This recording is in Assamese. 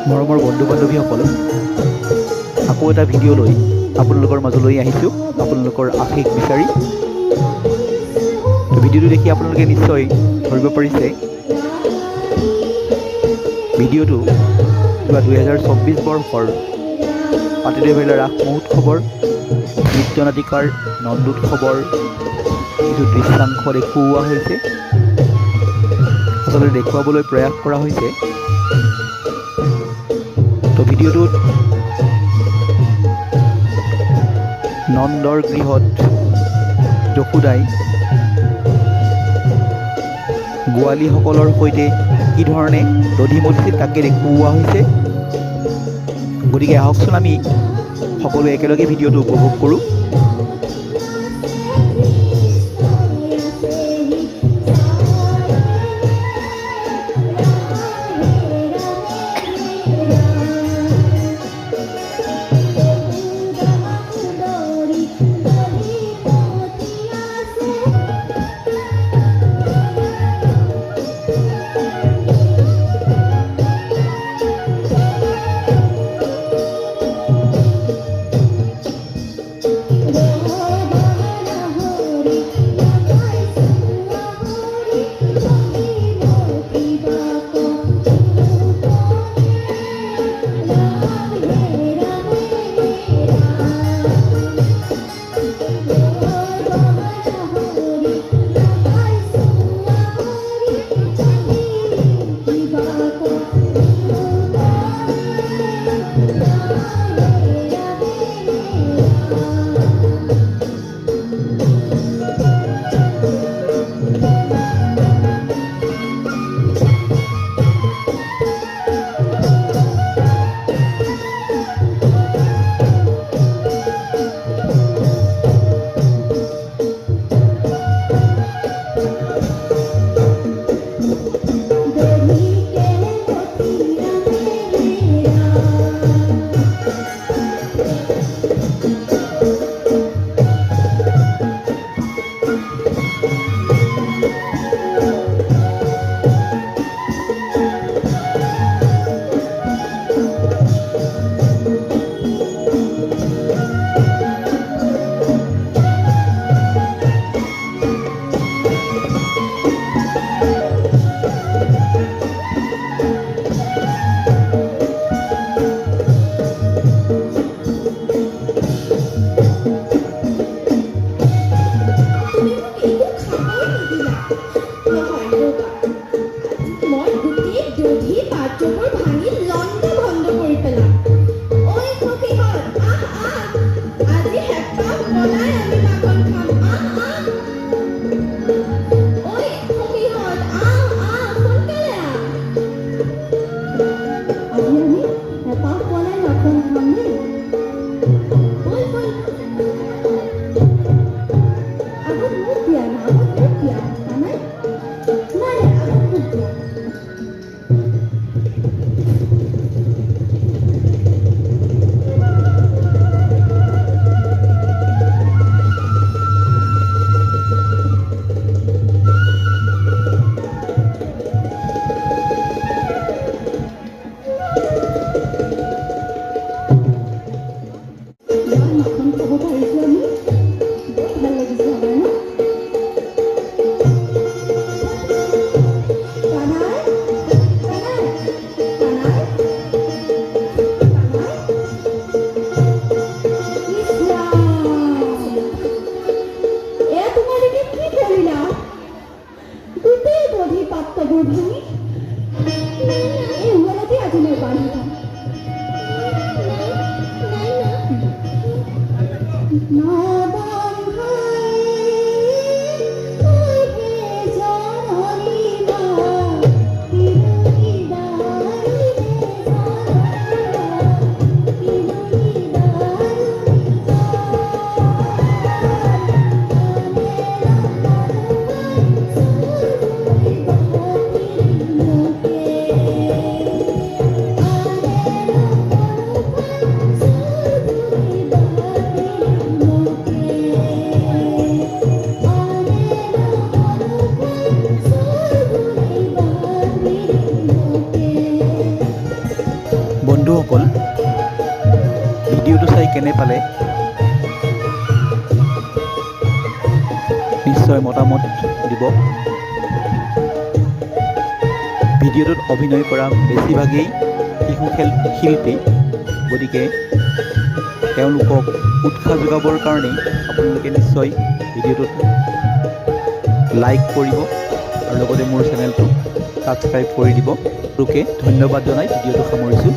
মৰমৰ বন্ধু বান্ধৱীসকল, আকৌ এটা ভিডিঅ' লৈ আপোনালোকৰ মাজলৈ আহিছোঁ আপোনালোকৰ আশীষ বিচাৰি। তো ভিডিঅ'টো দেখি আপোনালোকে নিশ্চয় ধৰিব পাৰিছে ভিডিঅ'টো কিবা 2024 বৰ্ষৰ পাটিদেউভেলা ৰাস মহোৎসৱৰ নৃত্য নাটিকাৰ নন্দোৎসৱৰ কিছু দৃশ্যাংশ দেখুওৱা হৈছে, আচলতে দেখুৱাবলৈ প্ৰয়াস কৰা হৈছে। তো ভিডিঅ'টোত নন্দৰ গৃহত যশোদাই গোৱালীসকলৰ সৈতে কি ধৰণে দধি মথিছিল তাকে দেখুওৱা হৈছে। গতিকে আহকচোন আমি সকলোৱে একেলগে ভিডিঅ'টো উপভোগ কৰোঁ। বন্ধুসকল ভিডিঅ'টো চাই কেনে পালে নিশ্চয় মতামত দিব। ভিডিঅ'টোত অভিনয় কৰা বেছিভাগেই শিশু শিল্পী, গতিকে তেওঁলোকক উৎসাহ যোগাবৰ কাৰণেই আপোনালোকে নিশ্চয় ভিডিঅ'টোত লাইক কৰিব আৰু লগতে মোৰ চেনেলটো ছাবস্ক্ৰাইব কৰি দিব। লোকে ধন্যবাদ জনাই ভিডিঅ'টো সামৰিছোঁ।